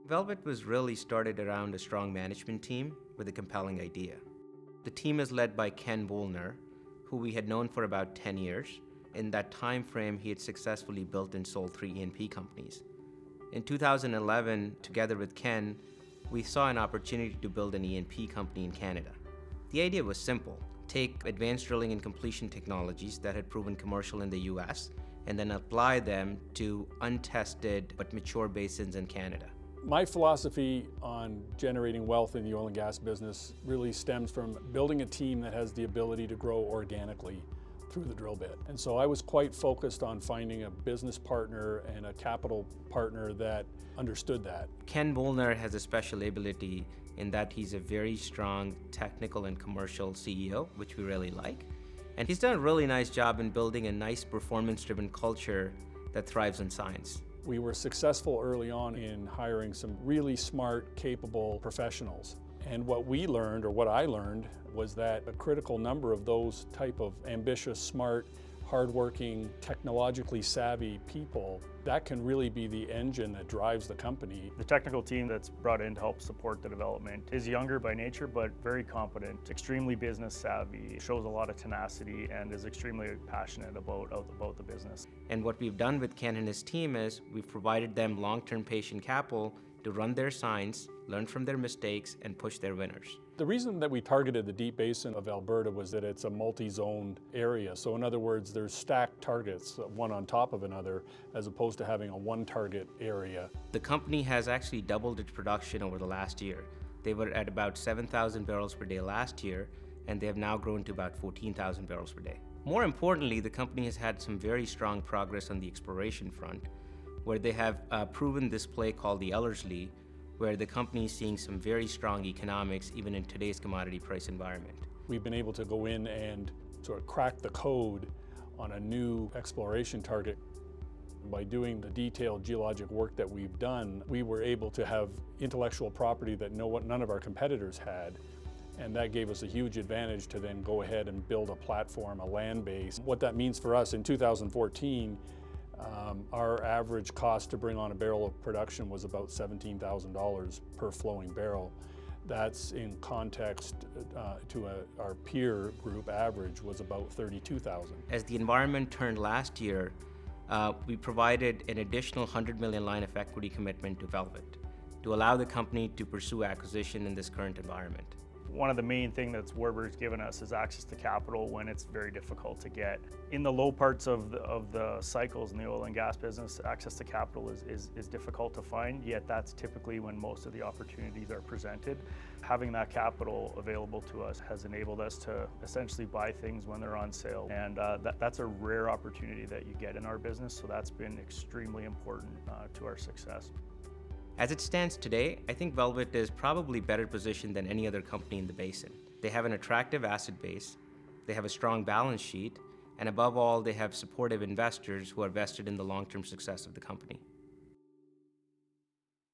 Velvet was really started around a strong management team with a compelling idea. The team is led by Ken Woolner, who we had known for about 10 years. In that time frame, he had successfully built and sold 3 E&P companies. In 2011, together with Ken, we saw an opportunity to build an E&P company in Canada. The idea was simple: take advanced drilling and completion technologies that had proven commercial in the US and then apply them to untested but mature basins in Canada. My philosophy on generating wealth in the oil and gas business really stems from building a team that has the ability to grow organically through the drill bit. And so I was quite focused on finding a business partner and a capital partner that understood that. Ken Woolner has a special ability in that he's a very strong technical and commercial CEO, which we really like. And he's done a really nice job in building a nice performance-driven culture that thrives on science. We were successful early on in hiring some really smart, capable professionals. And what we learned, or what I learned, was that a critical number of those type of ambitious, smart, hardworking, technologically savvy people, that can really be the engine that drives the company. The technical team that's brought in to help support the development is younger by nature, but very competent, extremely business savvy, shows a lot of tenacity, and is extremely passionate about the business. And what we've done with Ken and his team is we've provided them long-term patient capital to run their science, learn from their mistakes, and push their winners. The reason that we targeted the Deep Basin of Alberta was that it's a multi-zoned area. So in other words, there's stacked targets, one on top of another, as opposed to having a one-target area. The company has actually doubled its production over the last year. They were at about 7,000 barrels per day last year, and they have now grown to about 14,000 barrels per day. More importantly, the company has had some very strong progress on the exploration front, where they have proven this play called the Ellerslie, where the company is seeing some very strong economics even in today's commodity price environment. We've been able to go in and sort of crack the code on a new exploration target. By doing the detailed geologic work that we've done, we were able to have intellectual property that none of our competitors had. And that gave us a huge advantage to then go ahead and build a platform, a land base. What that means for us in 2014, our average cost to bring on a barrel of production was about $17,000 per flowing barrel. That's in context to our peer group average was about $32,000. As the environment turned last year, we provided an additional $100 million line of equity commitment to Velvet to allow the company to pursue acquisition in this current environment. One of the main things that Warburg's given us is access to capital when it's very difficult to get. In the low parts of the cycles in the oil and gas business, access to capital is difficult to find, yet that's typically when most of the opportunities are presented. Having that capital available to us has enabled us to essentially buy things when they're on sale, and that's a rare opportunity that you get in our business, so that's been extremely important to our success. As it stands today, I think Velvet is probably better positioned than any other company in the basin. They have an attractive asset base, they have a strong balance sheet, and above all, they have supportive investors who are vested in the long-term success of the company.